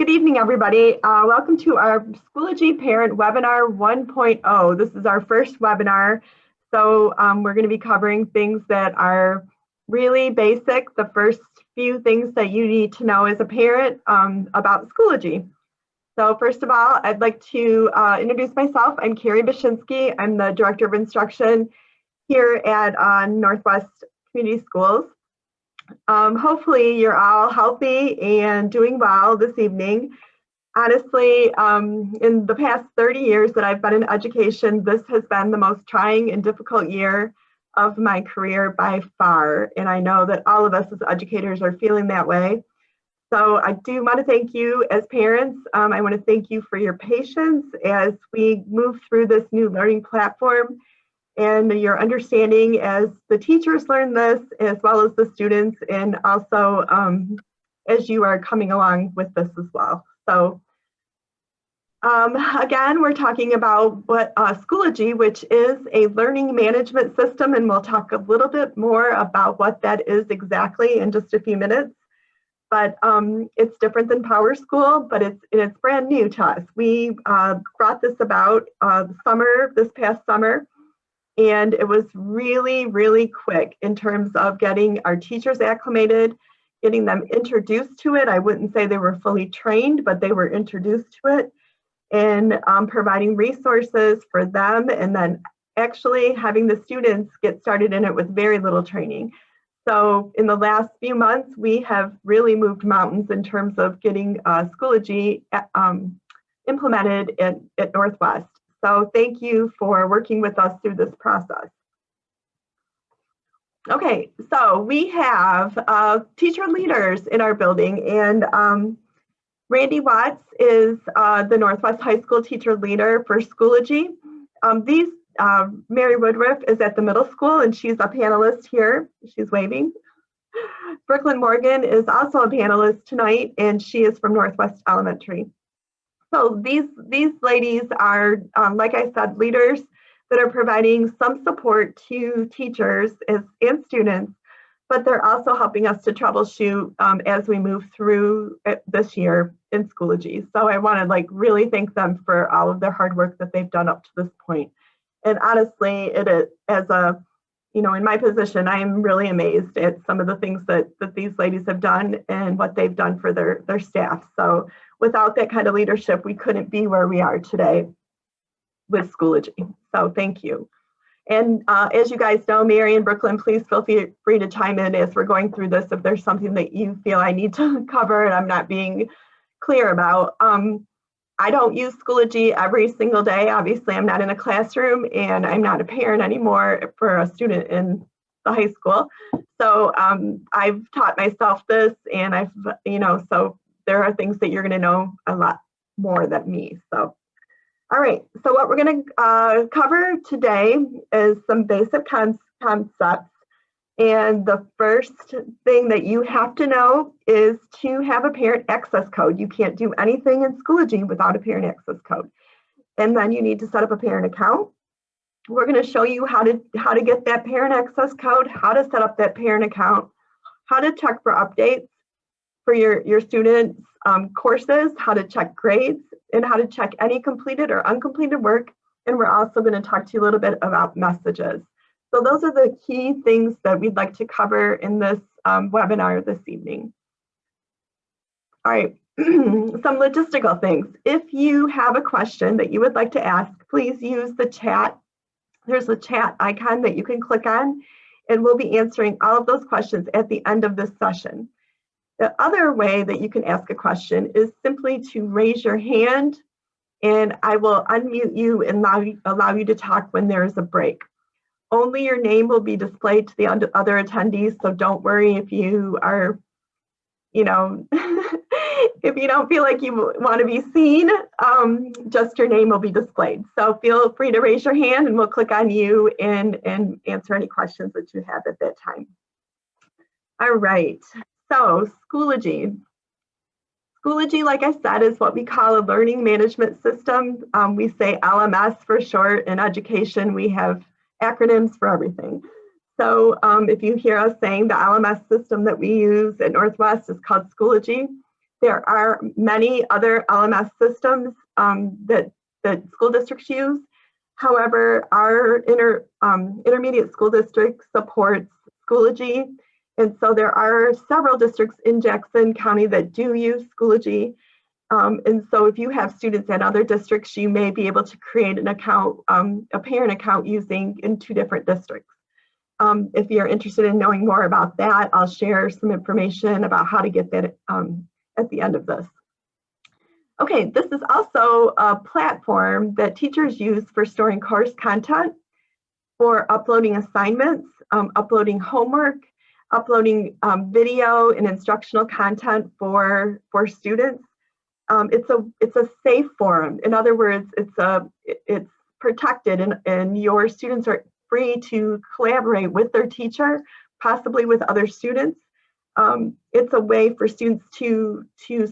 Good evening, everybody. Welcome to our Schoology Parent Webinar 1.0. This is our first webinar, so we're going to be covering things that are really basic, the first few things that you need to know as a parent about Schoology. So first of all, I'd like to introduce myself. I'm Carrie Bashinsky. I'm the Director of Instruction here at Northwest Community Schools. Hopefully you're all healthy and doing well this evening. Honestly, in the past 30 years that I've been in education, this has been the most trying and difficult year of my career by far. And I know that all of us as educators are feeling that way. So I do want to thank you as parents. I want to thank you for your patience as we move through this new learning platform, and your understanding as the teachers learn this, as well as the students, and also as you are coming along with this as well. So again, we're talking about what Schoology, which is a learning management system, and we'll talk a little bit more about what that is exactly in just a few minutes. But it's different than PowerSchool, but it's brand new to us. We brought this about this past summer. And it was really, really quick in terms of getting our teachers acclimated, getting them introduced to it. I wouldn't say they were fully trained, but they were introduced to it, and providing resources for them, and then actually having the students get started in it with very little training. So in the last few months, we have really moved mountains in terms of getting Schoology implemented at Northwest. So thank you for working with us through this process. Okay, so we have teacher leaders in our building, and Randy Watts is the Northwest High School teacher leader for Schoology. Mary Woodruff is at the middle school, and she's a panelist here. She's waving. Brooklyn Morgan is also a panelist tonight, and she is from Northwest Elementary. So these ladies are, like I said, leaders that are providing some support to teachers and students, but they're also helping us to troubleshoot as we move through this year in Schoology. So I want to really thank them for all of their hard work that they've done up to this point. And honestly, it is, in my position, I am really amazed at some of the things that these ladies have done and what they've done for their staff. So without that kind of leadership, we couldn't be where we are today with Schoology. So thank you. And as you guys know, Mary and Brooklyn, please feel free to chime in as we're going through this if there's something that you feel I need to cover and I'm not being clear about. I don't use Schoology every single day. Obviously, I'm not in a classroom, and I'm not a parent anymore for a student in the high school. So I've taught myself this, and so there are things that you're going to know a lot more than me. So, all right. So what we're going to cover today is some basic concepts. And the first thing that you have to know is to have a parent access code. You can't do anything in Schoology without a parent access code. And then you need to set up a parent account. We're going to show you how to get that parent access code, how to set up that parent account, how to check for updates for your students' courses, how to check grades, and how to check any completed or uncompleted work. And we're also going to talk to you a little bit about messages. So those are the key things that we'd like to cover in this webinar this evening. All right, some logistical things. If you have a question that you would like to ask, please use the chat. There's a chat icon that you can click on, and we'll be answering all of those questions at the end of this session. The other way that you can ask a question is simply to raise your hand, and I will unmute you and allow you to talk when there is a break. Only your name will be displayed to the other attendees, so don't worry if you are, if you don't feel like you want to be seen, just your name will be displayed. So feel free to raise your hand, and we'll click on you and answer any questions that you have at that time. All right, so Schoology. Schoology, like I said, is what we call a learning management system. We say LMS for short. In education, we have acronyms for everything. So if you hear us saying the LMS system that we use at Northwest is called Schoology, There are many other LMS systems that school districts use. However, our intermediate school district supports Schoology, and so there are several districts in Jackson County that do use Schoology. And so if you have students at other districts, you may be able to create an account, a parent account using in 2 different districts. If you're interested in knowing more about that, I'll share some information about how to get that at the end of this. Okay, this is also a platform that teachers use for storing course content, for uploading assignments, uploading homework, uploading video and instructional content for students. It's a safe forum. In other words, it's protected, and your students are free to collaborate with their teacher, possibly with other students. It's a way for students to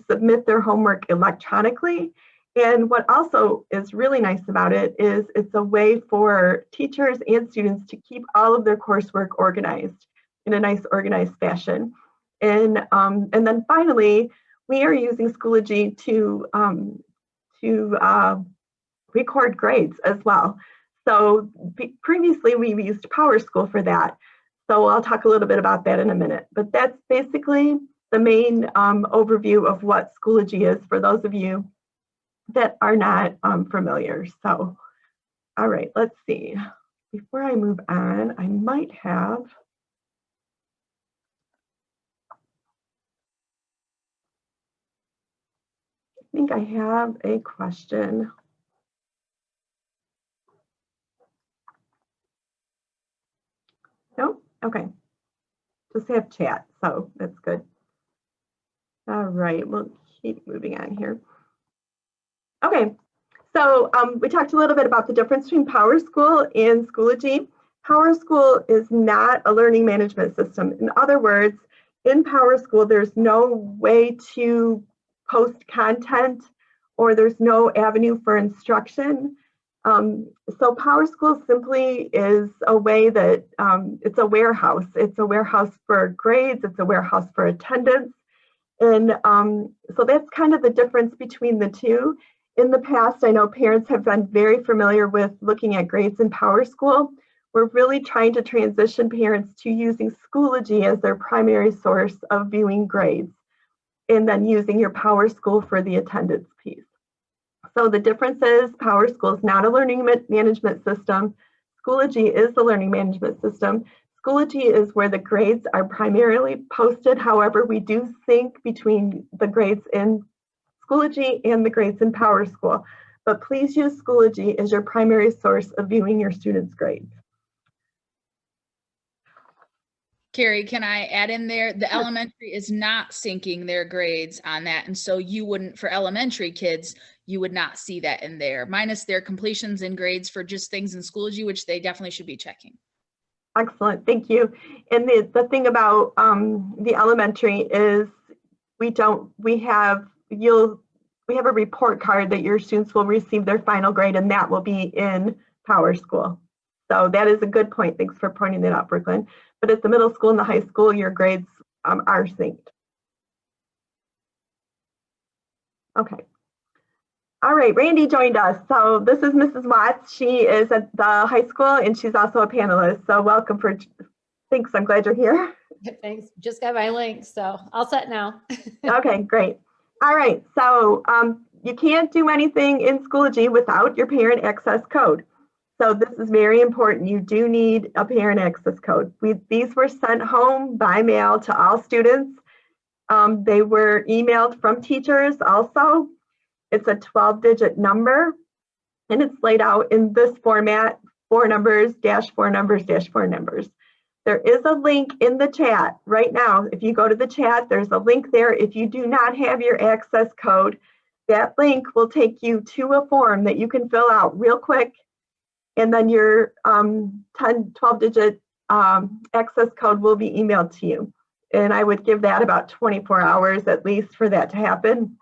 submit their homework electronically. And what also is really nice about it is it's a way for teachers and students to keep all of their coursework organized in a nice organized fashion. And then finally, we are using Schoology to record grades as well. So previously we used PowerSchool for that. So I'll talk a little bit about that in a minute, but that's basically the main overview of what Schoology is for those of you that are not familiar. So, all right, let's see. Before I move on, I might have, I think I have a question. No? Okay. Just have chat, so that's good. All right, we'll keep moving on here. Okay, so we talked a little bit about the difference between PowerSchool and Schoology. PowerSchool is not a learning management system. In other words, in PowerSchool, there's no way to post content, or there's no avenue for instruction. So PowerSchool simply is a way that it's a warehouse. It's a warehouse for grades. It's a warehouse for attendance. And so that's kind of the difference between the two. In the past, I know parents have been very familiar with looking at grades in PowerSchool. We're really trying to transition parents to using Schoology as their primary source of viewing grades, and then using your PowerSchool for the attendance piece. So the difference is PowerSchool is not a learning management system. Schoology is the learning management system. Schoology is where the grades are primarily posted. However, we do sync between the grades in Schoology and the grades in PowerSchool. But please use Schoology as your primary source of viewing your students' grades. Carrie, can I add in there? The elementary is not syncing their grades on that. And so you wouldn't, for elementary kids, you would not see that in there, minus their completions and grades for just things in Schoology, which they definitely should be checking. Excellent, thank you. And the thing about the elementary is we have a report card that your students will receive their final grade, and that will be in PowerSchool. So that is a good point. Thanks for pointing that out, Brooklyn. But at the middle school and the high school, your grades are synced. Okay. All right, Randy joined us. So this is Mrs. Watts. She is at the high school, and she's also a panelist. So welcome. Thanks, I'm glad you're here. Thanks, just got my link, so all set now. Okay, great. All right, so you can't do anything in Schoology without your parent access code. So this is very important. You do need a parent access code. These were sent home by mail to all students. They were emailed from teachers also. It's a 12-digit number, and it's laid out in this format: 4 numbers, -4 numbers, -4 numbers. There is a link in the chat right now. If you go to the chat, there's a link there. If you do not have your access code, that link will take you to a form that you can fill out real quick, and then your 12-digit access code will be emailed to you. And I would give that about 24 hours at least for that to happen.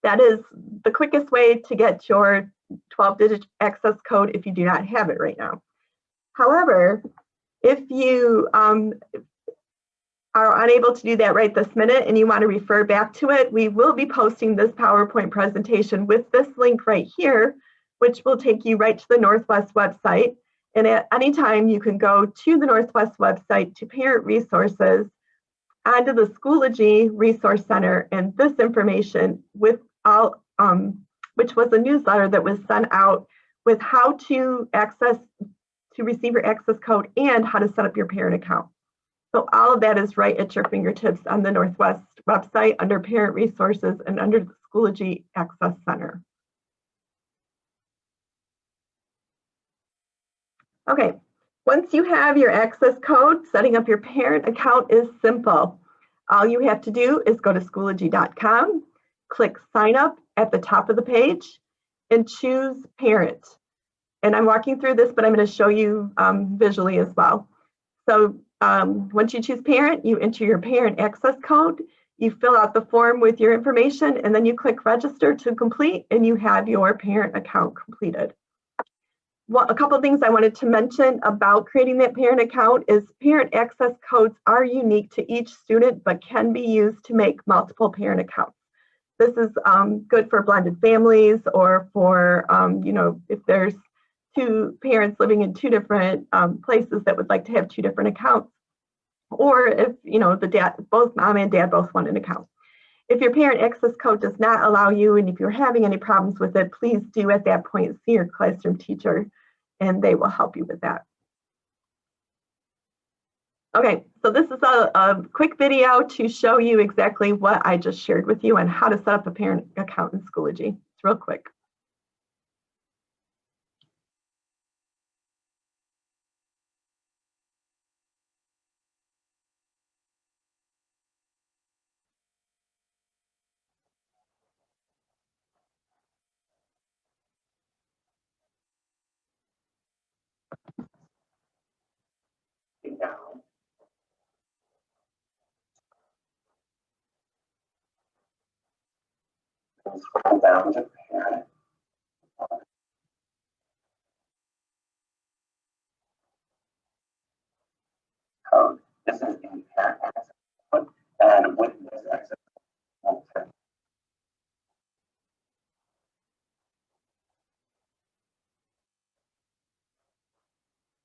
That is the quickest way to get your 12-digit access code if you do not have it right now. However, if you are unable to do that right this minute and you want to refer back to it, we will be posting this PowerPoint presentation with this link right here, which will take you right to the Northwest website. And at any time, you can go to the Northwest website to Parent Resources, onto the Schoology Resource Center, and this information with all, which was a newsletter that was sent out with how to receive your access code and how to set up your parent account. So all of that is right at your fingertips on the Northwest website under Parent Resources and under the Schoology Access Center. Okay, once you have your access code, setting up your parent account is simple. All you have to do is go to Schoology.com, click Sign Up at the top of the page, and choose Parent. And I'm walking through this, but I'm going to show you visually as well. So once you choose Parent, you enter your parent access code, you fill out the form with your information, and then you click Register to complete, and you have your parent account completed. Well, a couple things I wanted to mention about creating that parent account is parent access codes are unique to each student, but can be used to make multiple parent accounts. This is good for blended families, or for, you know, if there's two parents living in two different places that would like to have two different accounts, or if, you know, both mom and dad both want an account. If your parent access code does not allow you, and if you're having any problems with it, please do at that point see your classroom teacher, and they will help you with that. Okay, so this is a quick video to show you exactly what I just shared with you and how to set up a parent account in Schoology. It's real quick. Scroll down to parent. Code. This is the parent access code, and with this access code,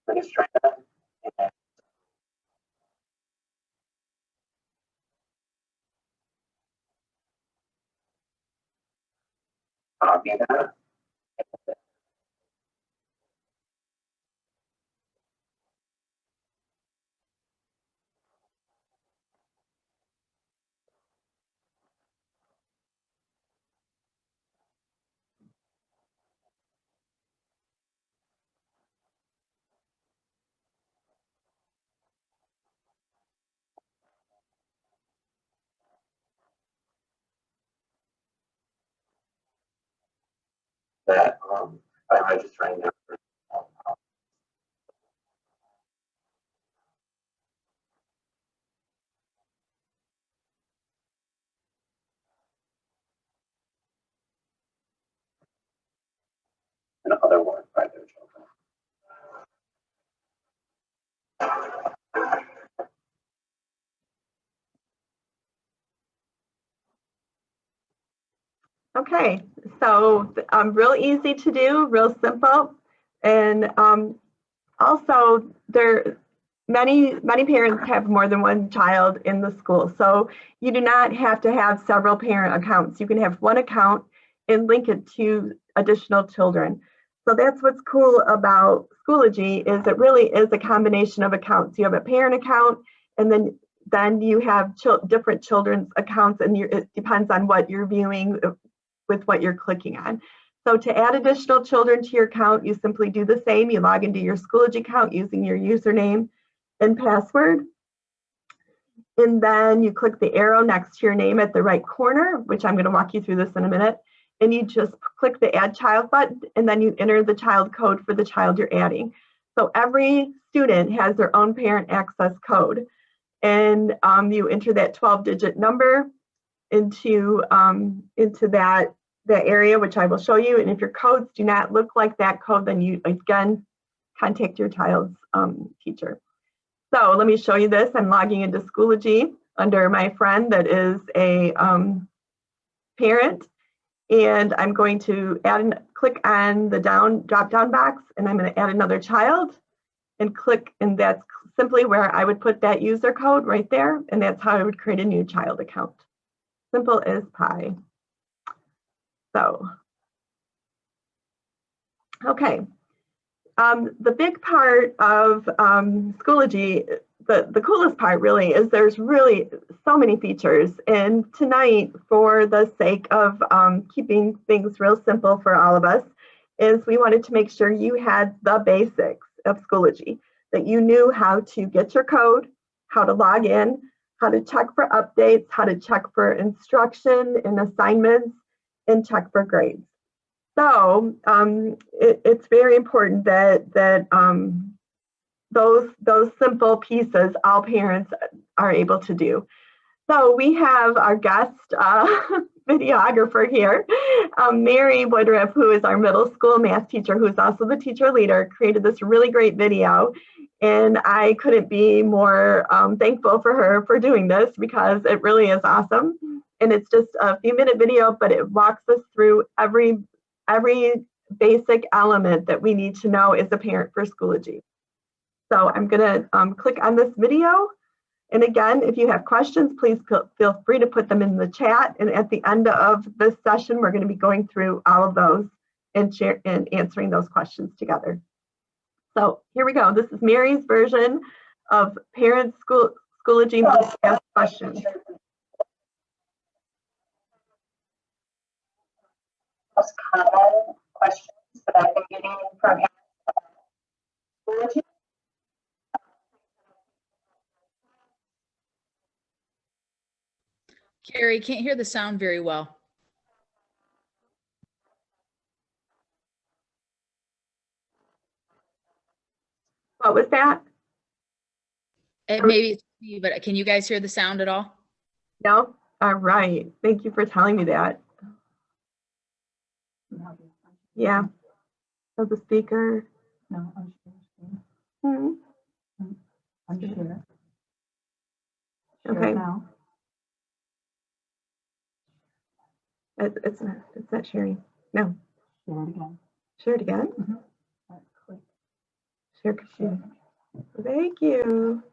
administrator and copy that. That by registering them. And other work by their children. Okay, so real easy to do, real simple, and also many parents have more than one child in the school, so you do not have to have several parent accounts. You can have one account and link it to additional children. So that's what's cool about Schoology, is it really is a combination of accounts. You have a parent account, and then you have different children's accounts, and it depends on what you're viewing with what you're clicking on. So to add additional children to your account, you simply do the same. You log into your Schoology account using your username and password. And then you click the arrow next to your name at the right corner, which I'm going to walk you through this in a minute. And you just click the Add Child button, and then you enter the child code for the child you're adding. So every student has their own parent access code. And you enter that 12-digit number into that area, which I will show you. And if your codes do not look like that code, then you again contact your child's teacher. So let me show you this. I'm logging into Schoology under my friend that is a parent, and I'm going to click on the drop down box, and I'm going to add another child and click, and that's simply where I would put that user code right there, and that's how I would create a new child account. Simple as pie. So, okay. The big part of Schoology, the coolest part really is there's really so many features. And tonight, for the sake of keeping things real simple for all of us, is we wanted to make sure you had the basics of Schoology, that you knew how to get your code, how to log in, how to check for updates, how to check for instruction and assignments, and check for grades. So it's very important that those simple pieces all parents are able to do. So we have our guest videographer here, Mary Woodruff, who is our middle school math teacher, who's also the teacher leader, created this really great video. And I couldn't be more thankful for her for doing this, because it really is awesome. And it's just a few-minute video, but it walks us through every basic element that we need to know as a parent for Schoology. So I'm going to click on this video. And again, if you have questions, please feel free to put them in the chat. And at the end of this session, we're going to be going through all of those and answering those questions together. So here we go. This is Mary's version of Parent Schoology Most Asked Questions. Most common questions that I've been getting from Schoology. Carrie, can't hear the sound very well. What was that? Maybe it's me, but can you guys hear the sound at all? No? All right. Thank you for telling me that. Yeah. So the speaker. No, I'm sure. Okay. Now. It's not sharing. No. Share it again. Share it again. Click. Share. Thank you.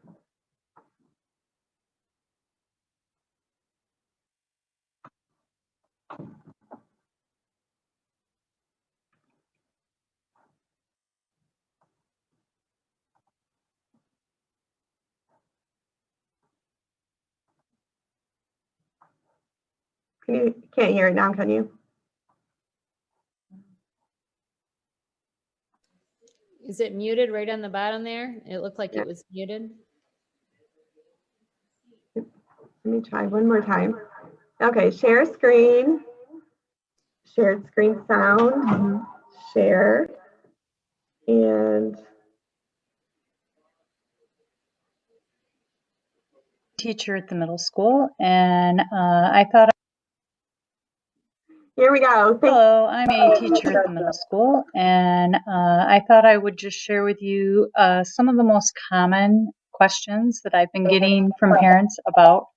You can't hear it now, can you? Is it muted right on the bottom there? It looked like Yeah. it was muted. Let me try one more time. Okay, share screen. Shared screen sound. Share. And teacher at the middle school, and I thought, here we go. hello, I'm a teacher at the middle school, and I thought I would just share with you some of the most common questions that I've been getting from parents about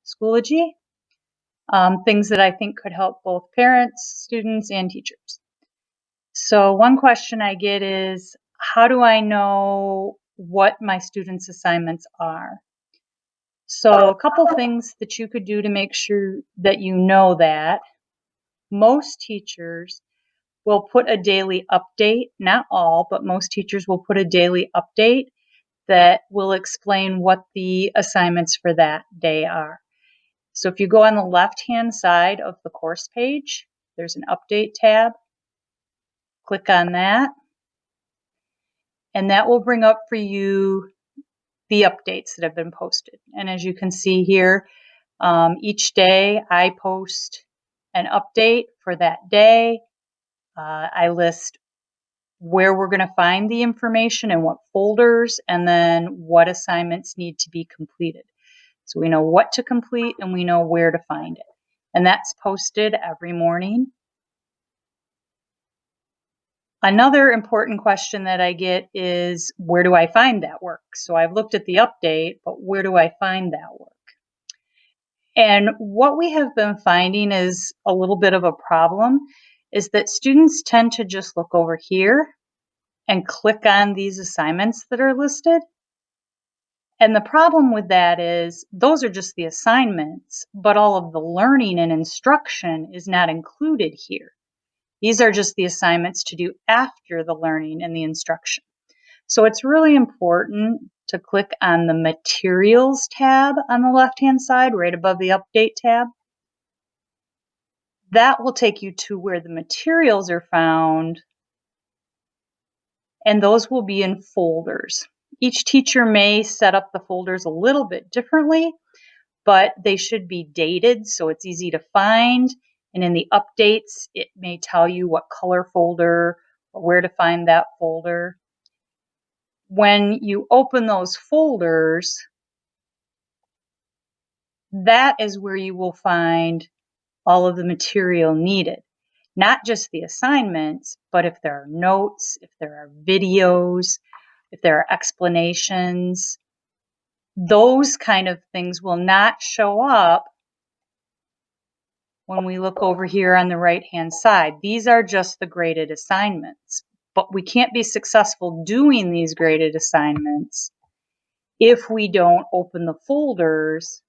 Schoology, things that I think could help both parents, students, and teachers. So one question I get is, how do I know what my students' assignments are? So a couple things that you could do to make sure that you know that. Most teachers will put a daily update, not all, but most teachers will put a daily update that will explain what the assignments for that day are. So if you go on the left-hand side of the course page, there's an update tab. Click on that, and that will bring up for you the updates that have been posted. And as you can see here, each day I post an update for that day. I list where we're going to find the information and what folders, and then what assignments need to be completed. So we know what to complete and we know where to find it. And that's posted every morning. Another important question that I get is, where do I find that work? So I've looked at the update, but where do I find that work? And what we have been finding is a little bit of a problem is that students tend to just look over here and click on these assignments that are listed. And the problem with that is those are just the assignments, but all of the learning and instruction is not included here. These are just the assignments to do after the learning and the instruction. So it's really important to click on the Materials tab on the left-hand side, right above the Update tab. That will take you to where the materials are found, and those will be in folders. Each teacher may set up the folders a little bit differently, but they should be dated so it's easy to find. And in the updates, it may tell you what color folder or where to find that folder. When you open those folders, that is where you will find all of the material needed. Not just the assignments, but if there are notes, if there are videos, if there are explanations, those kind of things will not show up when we look over here on the right-hand side. These are just the graded assignments, but we can't be successful doing these graded assignments if we don't open the folders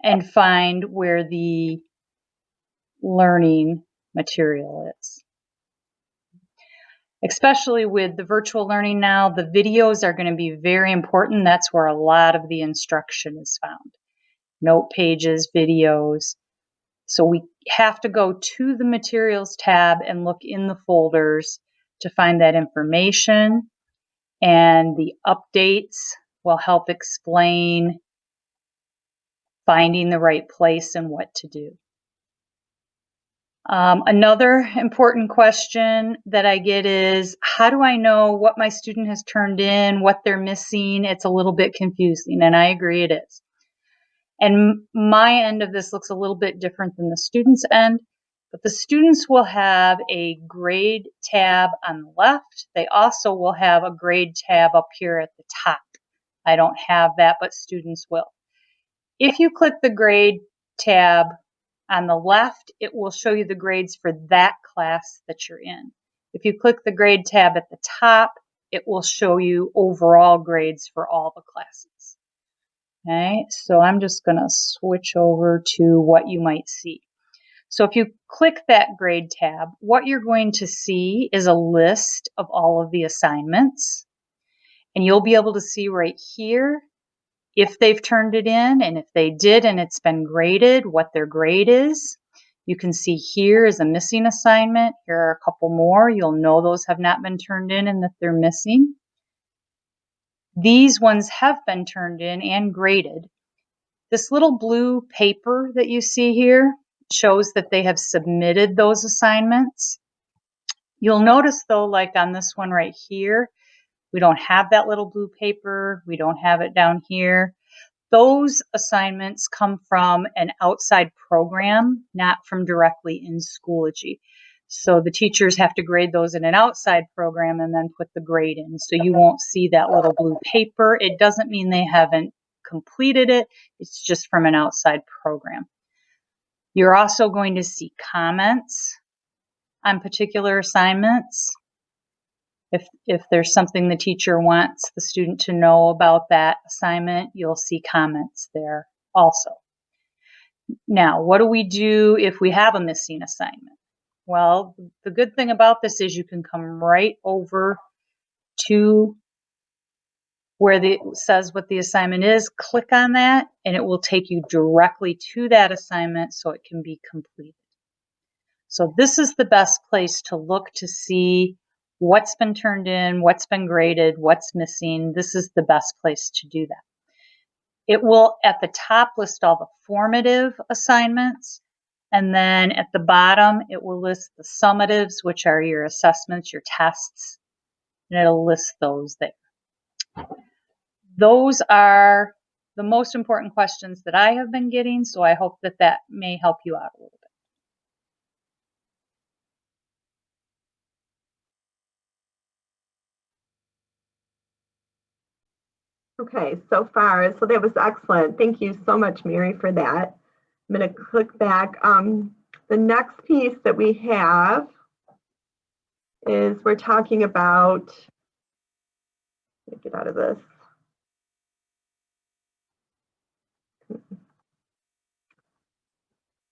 and find where the learning material is. Especially with the virtual learning now, the videos are going to be very important. That's where a lot of the instruction is found. Note pages, videos. So we have to go to the Materials tab and look in the folders to find that information. And the updates will help explain finding the right place and what to do. Another important question that I get is, how do I know what my student has turned in, what they're missing? It's a little bit confusing, and I agree it is. And my end of this looks a little bit different than the student's end, but the students will have a grade tab on the left. They also will have a grade tab up here at the top. I don't have that, but students will. If you click the grade tab on the left, it will show you the grades for that class that you're in. If you click the grade tab at the top, it will show you overall grades for all the classes. Okay, so I'm just going to switch over to what you might see. So if you click that grade tab, what you're going to see is a list of all of the assignments. And you'll be able to see right here if they've turned it in, and if they did and it's been graded, what their grade is. You can see here is a missing assignment. Here are a couple more. You'll know those have not been turned in and that they're missing. These ones have been turned in and graded. This little blue paper that you see here shows that they have submitted those assignments. You'll notice though, like on this one right here, we don't have that little blue paper. We don't have it down here. Those assignments come from an outside program, not from directly in Schoology. So the teachers have to grade those in an outside program and then put the grade in. So you won't see that little blue paper. It doesn't mean they haven't completed it. It's just from an outside program. You're also going to see comments on particular assignments. If there's something the teacher wants the student to know about that assignment, you'll see comments there also. Now, what do we do if we have a missing assignment? Well, the good thing about this is you can come right over to where it says what the assignment is, click on that, and it will take you directly to that assignment so it can be completed. So this is the best place to look to see what's been turned in, what's been graded, what's missing. This is the best place to do that. It will at the top list all the formative assignments, and then at the bottom it will list the summatives, which are your assessments, your tests, and it'll list those there. Those are the most important questions that I have been getting, so I hope that that may help you out a little bit. Okay, so far, so that was excellent. Thank you so much, Mary, for that. I'm going to click back. The next piece that we have is we're talking about, let me get out of this.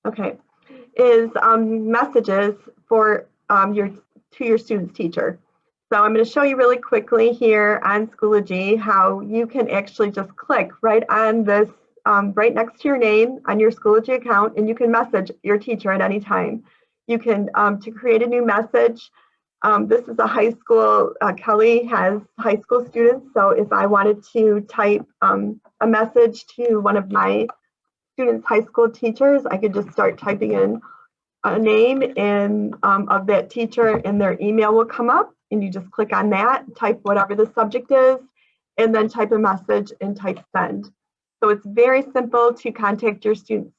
Okay, is messages for your student's teacher. So I'm going to show you really quickly here on Schoology how you can actually just click right on this, right next to your name on your Schoology account, and you can message your teacher at any time. You can, to create a new message, this is a high school, Kelly has high school students, so if I wanted to type a message to one of my students' high school teachers, I could just start typing in a name and of that teacher, and their email will come up, and you just click on that, type whatever the subject is, and then type a message and type send. So it's very simple to contact your students'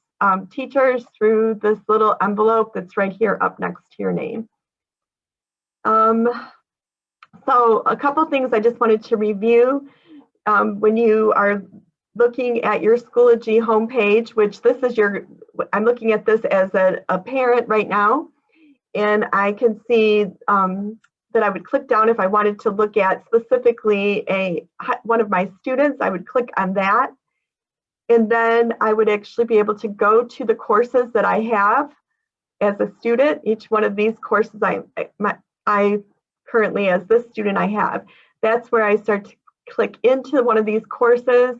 teachers through this little envelope that's right here up next to your name. So a couple things I just wanted to review. When you are looking at your Schoology homepage, which this is your, I'm looking at this as a parent right now, and I can see that I would click down if I wanted to look at specifically one of my students. I would click on that, and then I would actually be able to go to the courses that I have as a student. Each one of these courses I currently, as this student, I have. That's where I start to click into one of these courses,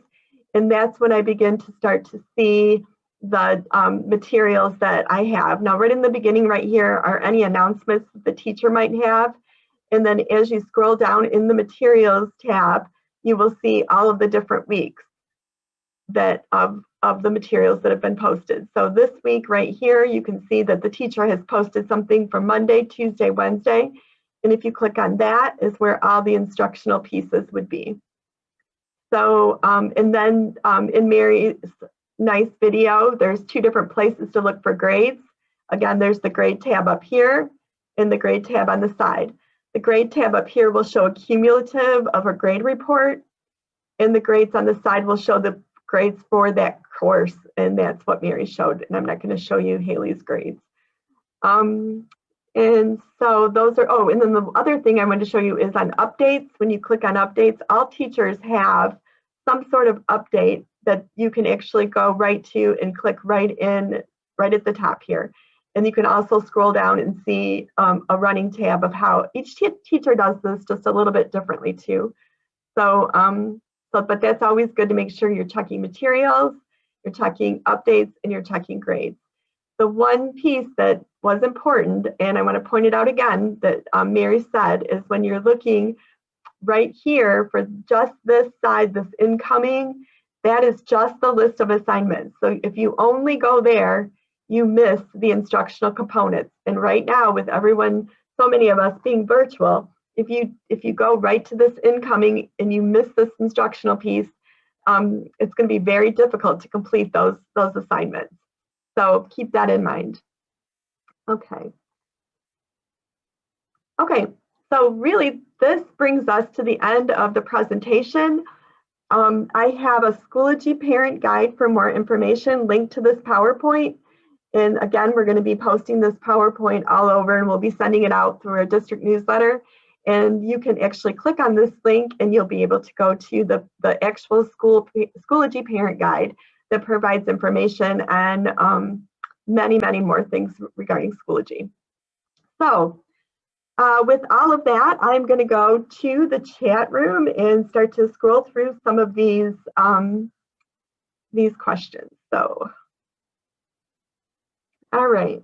and that's when I begin to start to see the materials that I have. Now, right in the beginning right here are any announcements that the teacher might have. And then as you scroll down in the materials tab, you will see all of the different weeks that of the materials that have been posted. So this week right here, you can see that the teacher has posted something for Monday, Tuesday, Wednesday. And if you click on that is where all the instructional pieces would be. So, and then in Mary's nice video, there's two different places to look for grades. Again, there's the grade tab up here and the grade tab on the side. The grade tab up here will show a cumulative of a grade report, and the grades on the side will show the grades for that course, and that's what Mary showed, and I'm not going to show you Haley's grades. And so those are, oh, and then the other thing I want to show you is on updates. When you click on updates, all teachers have some sort of update that you can actually go right to and click right at the top here. And you can also scroll down and see a running tab of how each teacher does this just a little bit differently too. So, but that's always good to make sure you're checking materials, you're checking updates, and you're checking grades. The one piece that was important, and I want to point it out again, that Mary said, is when you're looking right here for just this side, this incoming, that is just the list of assignments. So if you only go there, you miss the instructional components. And right now, with everyone, so many of us being virtual, if you go right to this incoming and you miss this instructional piece, it's going to be very difficult to complete those assignments. So keep that in mind. Okay. Okay, so really this brings us to the end of the presentation. I have a Schoology parent guide for more information linked to this PowerPoint. And again, we're going to be posting this PowerPoint all over, and we'll be sending it out through our district newsletter. And you can actually click on this link and you'll be able to go to the actual Schoology parent guide that provides information on many, many more things regarding Schoology. So with all of that, I'm going to go to the chat room and start to scroll through some of these questions. So, all right.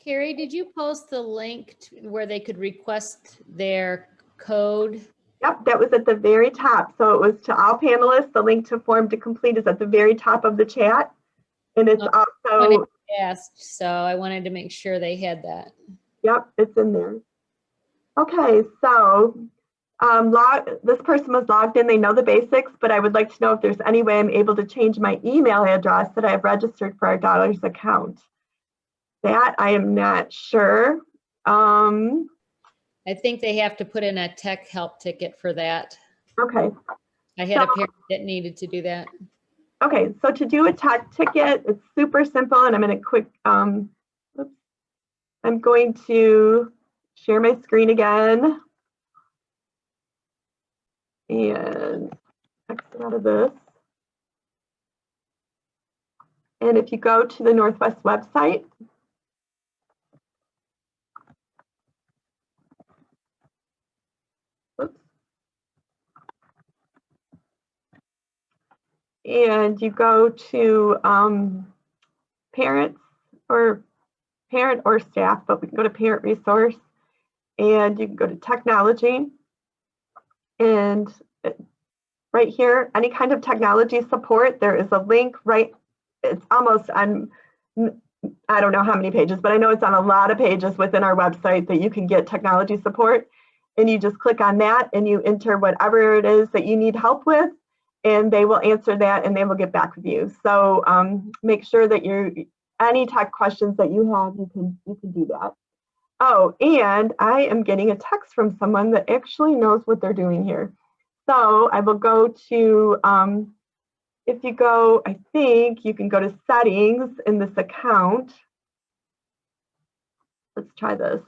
Carrie, did you post the link to where they could request their code? Yep, that was at the very top. So it was to all panelists. The link to form to complete is at the very top of the chat. And it's also asked, so I wanted to make sure they had that. Yep, it's in there. Okay, so this person was logged in. They know the basics, but I would like to know if there's any way I'm able to change my email address that I have registered for our dollars account. That I am not sure. I think they have to put in a tech help ticket for that. Okay. I had a parent that needed to do that. Okay, so to do a tech ticket, it's super simple, and I'm going to oops. I'm going to share my screen again and exit out of this. And if you go to the Northwest website, oops, and you go to parent or staff, but we can go to parent resource, and you can go to technology, and right here, any kind of technology support, there is a link right, it's almost on, I don't know how many pages, but I know it's on a lot of pages within our website that you can get technology support, and you just click on that and you enter whatever it is that you need help with, and they will answer that and they will get back with you. So make sure that any tech questions that you have, you can do that. Oh, and I am getting a text from someone that actually knows what they're doing here. So I will go to, if you go, I think you can go to settings in this account. Let's try this.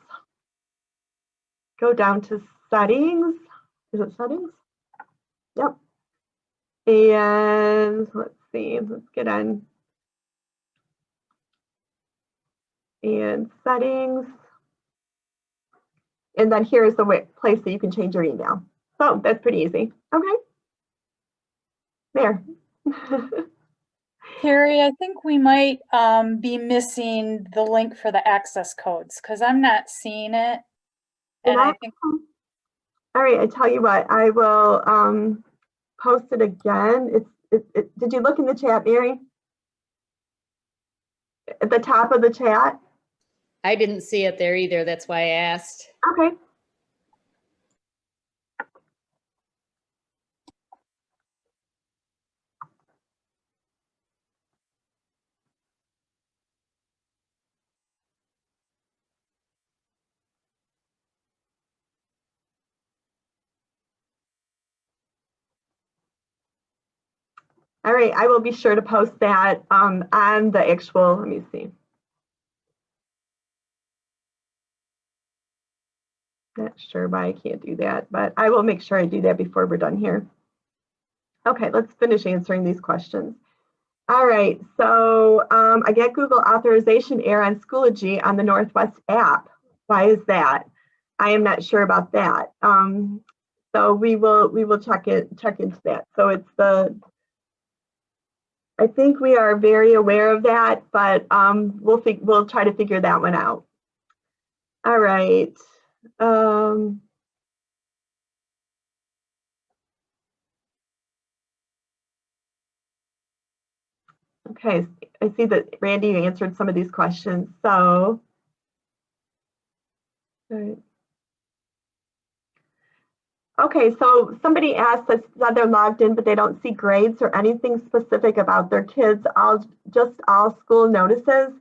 Go down to settings. Is it settings? Yep. And let's see, let's get on. And settings. And then here's the place that you can change your email. So that's pretty easy. Okay. There. Carrie, I think we might be missing the link for the access codes because I'm not seeing it. And I think. All right, I tell you what, I will post it again. Did you look in the chat, Mary? At the top of the chat? I didn't see it there either. That's why I asked. Okay. All right, I will be sure to post that on the actual, let me see. Not sure why I can't do that, but I will make sure I do that before we're done here. Okay, let's finish answering these questions. All right, so I get Google authorization error on Schoology on the Northwest app. Why is that? I am not sure about that. So we will check into that. So it's I think we are very aware of that, but we'll try to figure that one out. All right. Okay, I see that Randy answered some of these questions. So, right. Okay, so somebody asked that they're logged in, but they don't see grades or anything specific about their kids, just all school notices.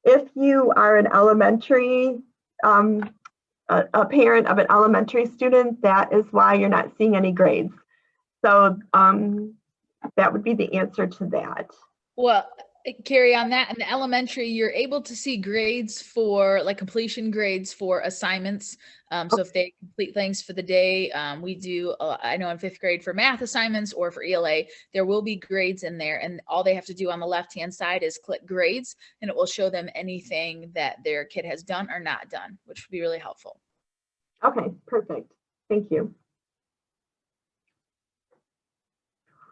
If you are an elementary, a parent of an elementary student, that is why you're not seeing any grades. So that would be the answer to that. Well, Carrie, on that, in the elementary, you're able to see grades for like completion grades for assignments. So if they complete things for the day, we do, I know in 5th grade for math assignments or for ELA, there will be grades in there, and all they have to do on the left-hand side is click grades, and it will show them anything that their kid has done or not done, which would be really helpful. Okay, perfect. Thank you.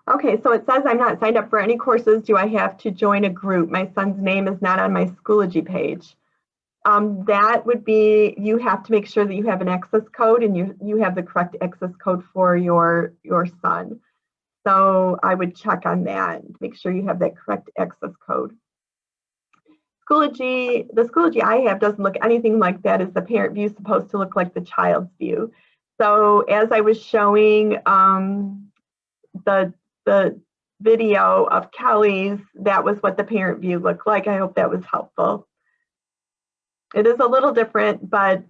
Okay, so it says I'm not signed up for any courses. Do I have to join a group? My son's name is not on my Schoology page. That would be, you have to make sure that you have an access code and you have the correct access code for your son. So I would check on that, make sure you have that correct access code. Schoology, the Schoology I have doesn't look anything like that. Is the parent view supposed to look like the child's view? So as I was showing the video of Kelly's, that was what the parent view looked like. I hope that was helpful. It is a little different, but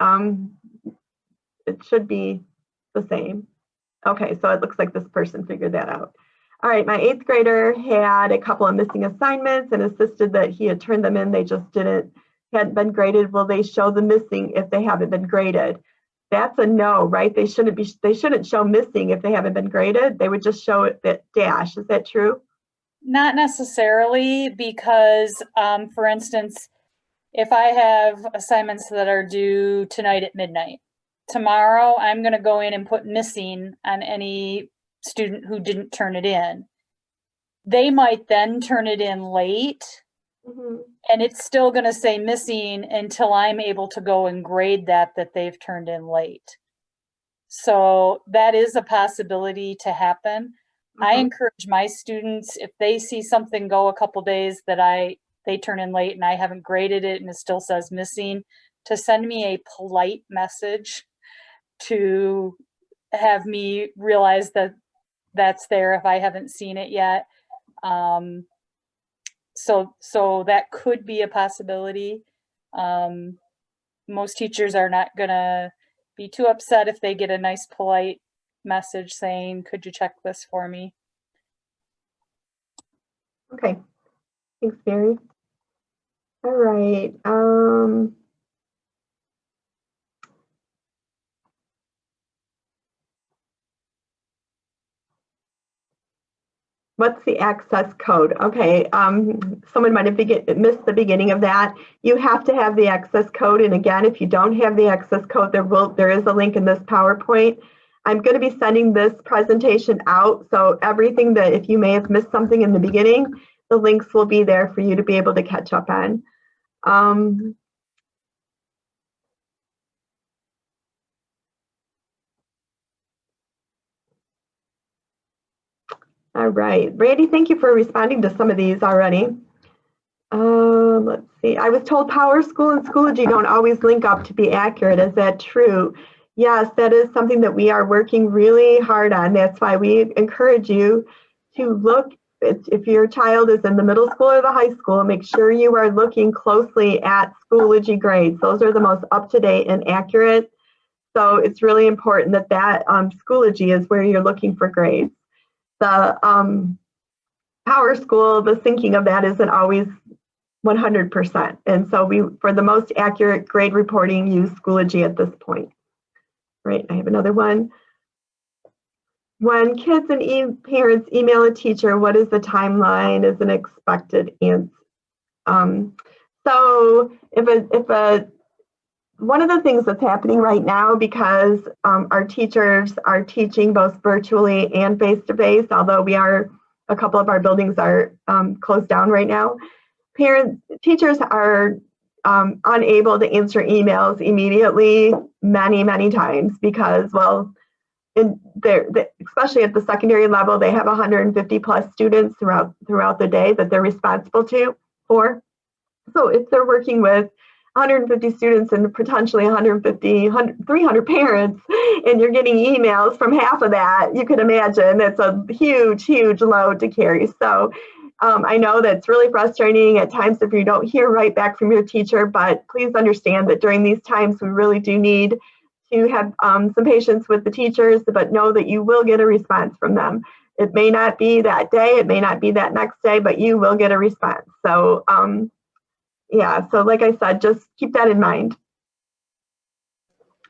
it should be the same. Okay, so it looks like this person figured that out. All right, my 8th grader had a couple of missing assignments and insisted that he had turned them in. They just hadn't been graded. Will they show the missing if they haven't been graded? That's a no, right? They shouldn't show missing if they haven't been graded. They would just show it that dash. Is that true? Not necessarily, because, for instance, if I have assignments that are due tonight at midnight, tomorrow I'm going to go in and put missing on any student who didn't turn it in. They might then turn it in late, and it's still going to say missing until I'm able to go and grade that they've turned in late. So that is a possibility to happen. I encourage my students, if they see something go a couple days that they turn in late and I haven't graded it and it still says missing, to send me a polite message to have me realize that that's there if I haven't seen it yet. So that could be a possibility. Most teachers are not gonna be too upset if they get a nice polite message saying, could you check this for me? Okay, thanks, Mary. All right. What's the access code? Okay, someone might have missed the beginning of that. You have to have the access code, and again, if you don't have the access code, there is a link in this PowerPoint. I'm going to be sending this presentation out, so everything that, if you may have missed something in the beginning, the links will be there for you to be able to catch up on. All right, Randy, thank you for responding to some of these already. Let's see, I was told PowerSchool and Schoology don't always link up to be accurate. Is that true? Yes, that is something that we are working really hard on. That's why we encourage you to look, if your child is in the middle school or the high school, make sure you are looking closely at Schoology grades. Those are the most up-to-date and accurate. So it's really important that Schoology is where you're looking for grades. The PowerSchool, the syncing of that isn't always 100%. And so we, for the most accurate grade reporting, use Schoology at this point. Right, I have another one. When kids and parents email a teacher, what is the timeline as an expected answer? So one of the things that's happening right now, because our teachers are teaching both virtually and face-to-face, although a couple of our buildings are closed down right now, teachers are unable to answer emails immediately many times because, well, especially at the secondary level, they have 150 plus students throughout the day that they're responsible for. So if they're working with 150 students and potentially 300 parents, and you're getting emails from half of that, you can imagine it's a huge load to carry. So I know that's really frustrating at times if you don't hear right back from your teacher, but please understand that during these times, we really do need to have some patience with the teachers, but know that you will get a response from them. It may not be that day, it may not be that next day, but you will get a response. So yeah, so like I said, just keep that in mind.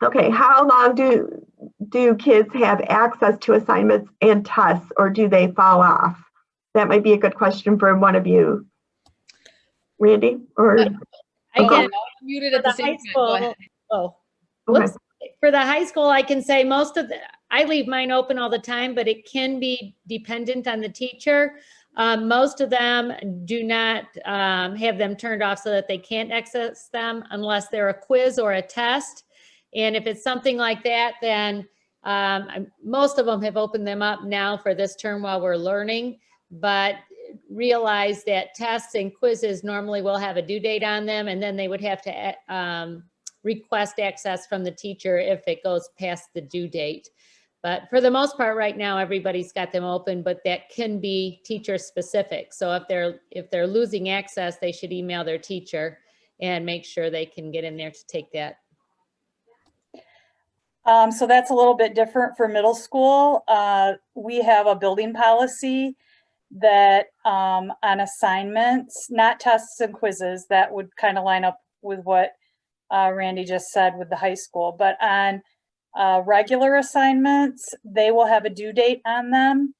Okay, how long do kids have access to assignments and tests, or do they fall off? That might be a good question for one of you. Randy, or I can muted at the same time. Go ahead. Oh, okay. For the high school, I can say I leave mine open all the time, but it can be dependent on the teacher. Most of them do not have them turned off so that they can't access them unless they're a quiz or a test. And if it's something like that, then most of them have opened them up now for this term while we're learning, but realize that tests and quizzes normally will have a due date on them, and then they would have to request access from the teacher if it goes past the due date. But for the most part right now, everybody's got them open, but that can be teacher specific. So if they're losing access, they should email their teacher and make sure they can get in there to take that. So that's a little bit different for middle school. We have a building policy that on assignments, not tests and quizzes, that would kind of line up with what Randy just said with the high school, but on regular assignments, they will have a due date on them.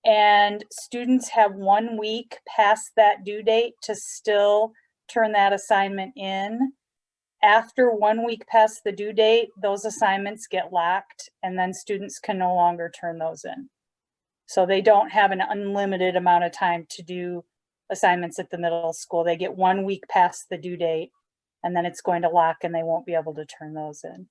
And students have 1 week past that due date to still turn that assignment in. After 1 week past the due date, those assignments get locked and then students can no longer turn those in. So they don't have an unlimited amount of time to do assignments at the middle school. They get 1 week past the due date and then it's going to lock and they won't be able to turn those in.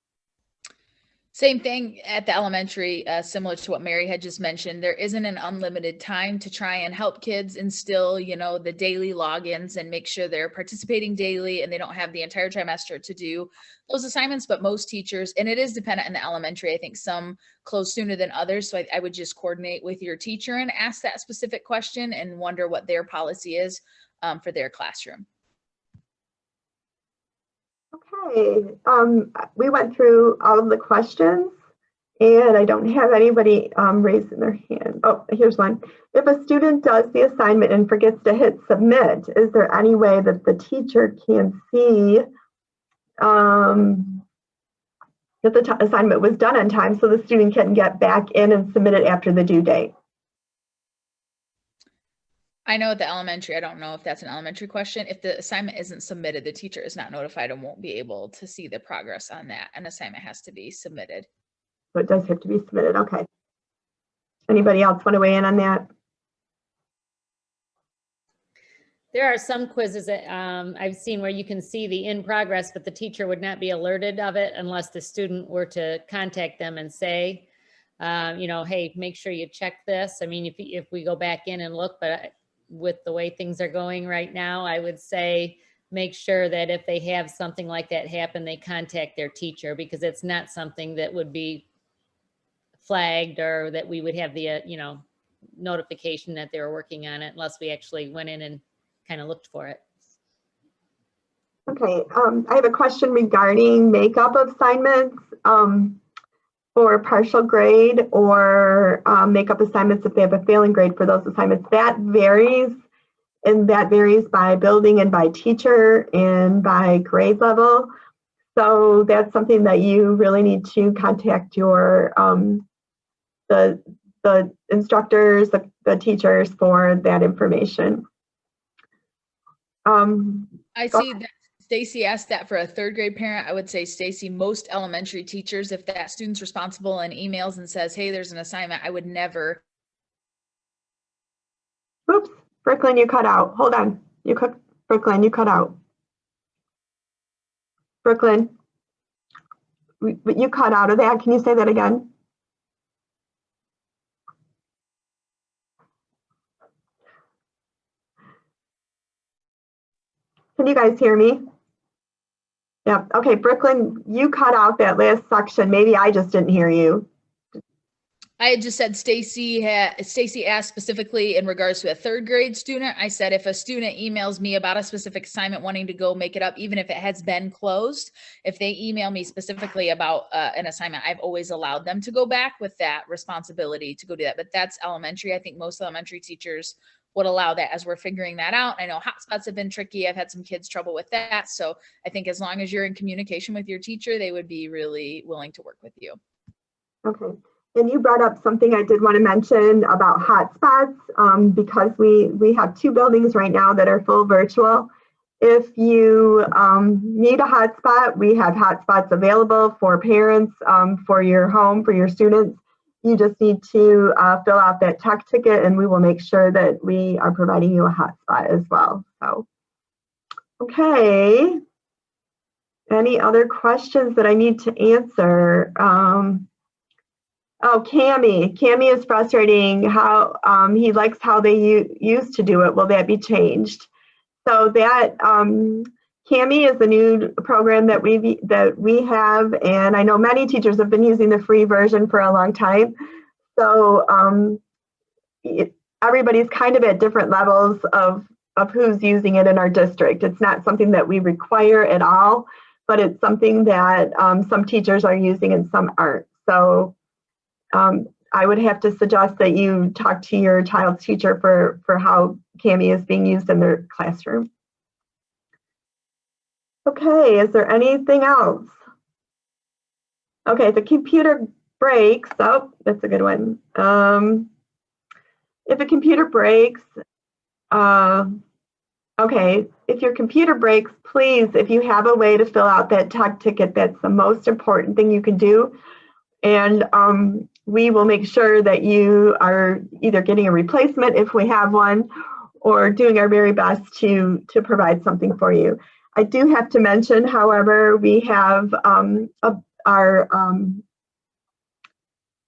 Same thing at the elementary, similar to what Mary had just mentioned. There isn't an unlimited time to try and help kids instill, you know, the daily logins and make sure they're participating daily and they don't have the entire trimester to do those assignments. But most teachers, and it is dependent on the elementary, I think some close sooner than others. So I would just coordinate with your teacher and ask that specific question and wonder what their policy is for their classroom. Okay, we went through all of the questions and I don't have anybody raising their hand. Oh, here's one. If a student does the assignment and forgets to hit submit, is there any way that the teacher can see that the assignment was done on time so the student can get back in and submit it after the due date? I know at the elementary, I don't know if that's an elementary question. If the assignment isn't submitted, the teacher is not notified and won't be able to see the progress on that. An assignment has to be submitted. So it does have to be submitted. Okay. Anybody else want to weigh in on that? There are some quizzes that I've seen where you can see the in progress, but the teacher would not be alerted of it unless the student were to contact them and say, you know, hey, make sure you check this. I mean, if we go back in and look, but with the way things are going right now, I would say make sure that if they have something like that happen, they contact their teacher, because it's not something that would be flagged or that we would have the, you know, notification that they were working on it unless we actually went in and kind of looked for it. Okay, I have a question regarding makeup of assignments for partial grade or makeup assignments if they have a failing grade for those assignments. That varies, and that varies by building and by teacher and by grade level. So that's something that you really need to contact your the instructors, the teachers for that information. I see that Stacy asked that for a third grade parent. I would say, Stacy, most elementary teachers, if that student's responsible and emails and says, hey, there's an assignment, I would never. Oops, Brooklyn, you cut out. Hold on. Brooklyn, you cut out. Brooklyn, you cut out of that. Can you say that again? Can you guys hear me? Yeah. Okay, Brooklyn, you cut out that last section. Maybe I just didn't hear you. I had just said Stacy asked specifically in regards to a third grade student. I said, if a student emails me about a specific assignment wanting to go make it up, even if it has been closed, if they email me specifically about an assignment, I've always allowed them to go back with that responsibility to go do that. But that's elementary. I think most elementary teachers would allow that as we're figuring that out. I know hotspots have been tricky. I've had some kids trouble with that. So I think as long as you're in communication with your teacher, they would be really willing to work with you. Okay. And you brought up something I did want to mention about hotspots, because we have 2 buildings right now that are full virtual. If you need a hotspot, we have hotspots available for parents, for your home, for your students. You just need to fill out that tech ticket and we will make sure that we are providing you a hotspot as well. So, okay. Any other questions that I need to answer? Oh, Cami is frustrating how he likes how they used to do it. Will that be changed? So that Cami is the new program that we have, and I know many teachers have been using the free version for a long time. So everybody's kind of at different levels of who's using it in our district. It's not something that we require at all, but it's something that some teachers are using and some aren't. So I would have to suggest that you talk to your child's teacher for how Kami is being used in their classroom. Okay, is there anything else? Okay, the computer breaks. Oh, that's a good one. If a computer breaks, okay, if your computer breaks, please, if you have a way to fill out that tech ticket, that's the most important thing you can do. And we will make sure that you are either getting a replacement if we have one, or doing our very best to provide something for you. I do have to mention, however, we have our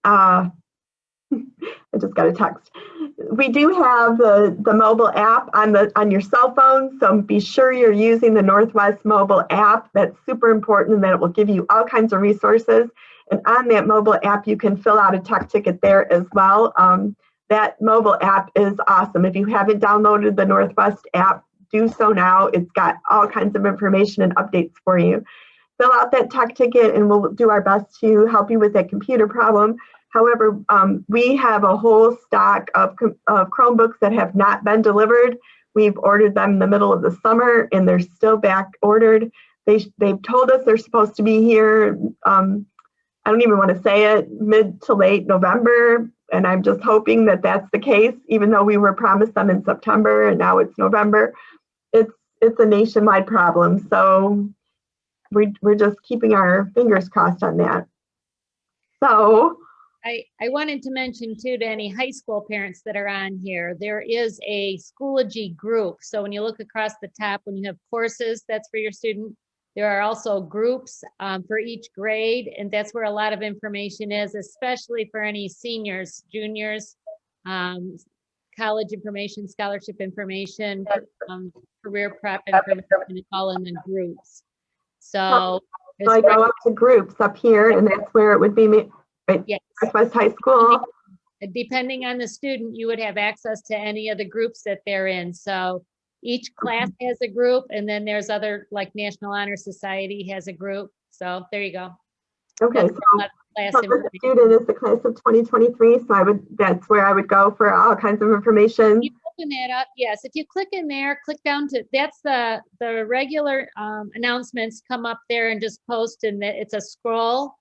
I just got a text. We do have the mobile app on your cell phone, so be sure you're using the Northwest mobile app. That's super important, and that it will give you all kinds of resources. And on that mobile app, you can fill out a tech ticket there as well. That mobile app is awesome. If you haven't downloaded the Northwest app, do so now. It's got all kinds of information and updates for you. Fill out that tech ticket, and we'll do our best to help you with that computer problem. However, we have a whole stock of Chromebooks that have not been delivered. We've ordered them in the middle of the summer, and they're still back ordered. They've told us they're supposed to be here, I don't even want to say it, mid to late November, and I'm just hoping that that's the case, even though we were promised them in September, and now it's November. It's a nationwide problem, so we're just keeping our fingers crossed on that. So I wanted to mention too, to any high school parents that are on here, there is a Schoology group. So when you look across the top, when you have courses, that's for your student. There are also groups for each grade, and that's where a lot of information is, especially for any seniors, juniors, college information, scholarship information, career prep information, it's all in the groups. So I go up to groups up here, and that's where it would be, right? Yes. Northwest High School. Depending on the student, you would have access to any of the groups that they're in. So each class has a group, and then there's other, like National Honor Society has a group. So there you go. Okay, so the student is the class of 2023, so that's where I would go for all kinds of information. You open that up, yes. If you click in there, click down to, that's the regular announcements come up there and just post, and it's a scroll.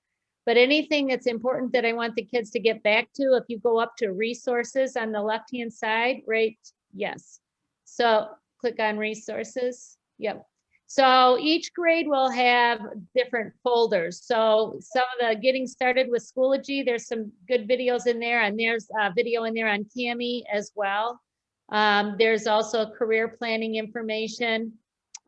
But anything that's important that I want the kids to get back to, if you go up to resources on the left-hand side, right? Yes. So click on resources. Yep. So each grade will have different folders. So some of the getting started with Schoology, there's some good videos in there, and there's a video in there on Kami as well. There's also career planning information,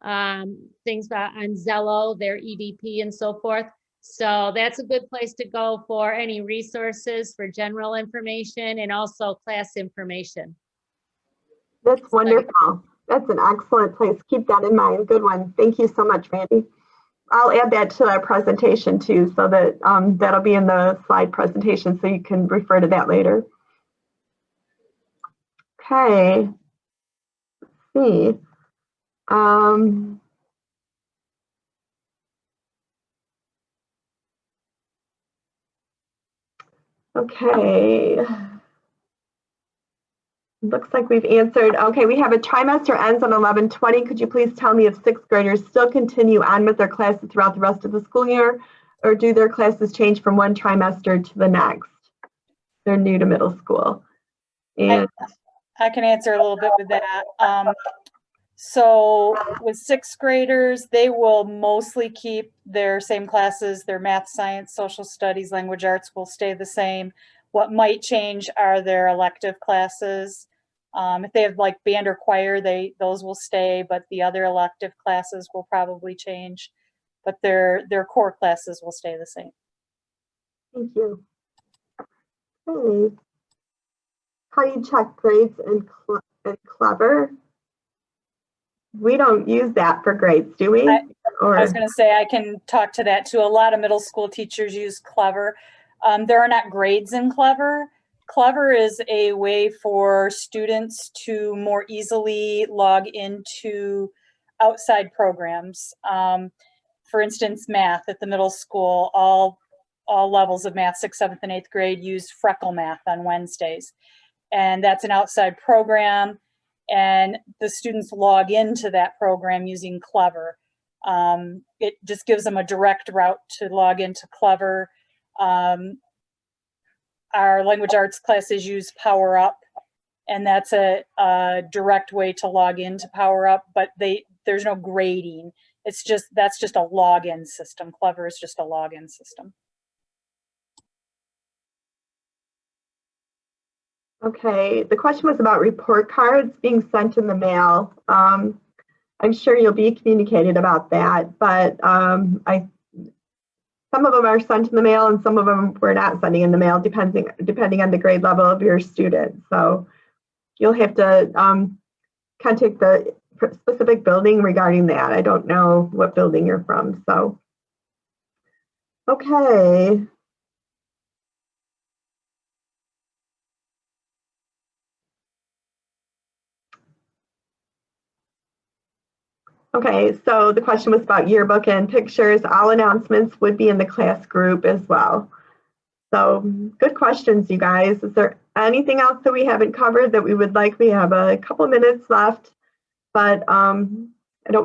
things on Zello, their EDP and so forth. So that's a good place to go for any resources for general information and also class information. That's wonderful. That's an excellent place. Keep that in mind. Good one. Thank you so much, Randy. I'll add that to our presentation too, so that that'll be in the slide presentation, so you can refer to that later. Okay. Let's see. Okay. Looks like we've answered. Okay, we have a trimester ends on 11/20. Could you please tell me if sixth graders still continue on with their classes throughout the rest of the school year, or do their classes change from one trimester to the next? They're new to middle school. And I can answer a little bit with that. So with sixth graders, they will mostly keep their same classes. Their math, science, social studies, language arts will stay the same. What might change are their elective classes. If they have like band or choir, those will stay, but the other elective classes will probably change. But their core classes will stay the same. thank you. Okay. How do you check grades in Clever? We don't use that for grades, do we? I was going to say, I can talk to that too. A lot of middle school teachers use Clever. There are not grades in Clever. Clever is a way for students to more easily log into outside programs. for instance, math at the middle school, all levels of math, 6th, 7th, and 8th grade use Freckle Math on Wednesdays. And that's an outside program, and the students log into that program using Clever. It just gives them a direct route to log into Clever. Our language arts classes use Power Up, and that's a direct way to log into Power Up, but there's no grading. That's just a login system. Clever is just a login system. Okay, the question was about report cards being sent in the mail. I'm sure you'll be communicated about that, but some of them are sent in the mail and some of them we're not sending in the mail, depending on the grade level of your student. So you'll have to contact the specific building regarding that. I don't know what building you're from, so. Okay. Okay, so the question was about yearbook and pictures. All announcements would be in the class group as well. So good questions, you guys. Is there anything else that we haven't covered that we would like? We have a couple minutes left, but I don't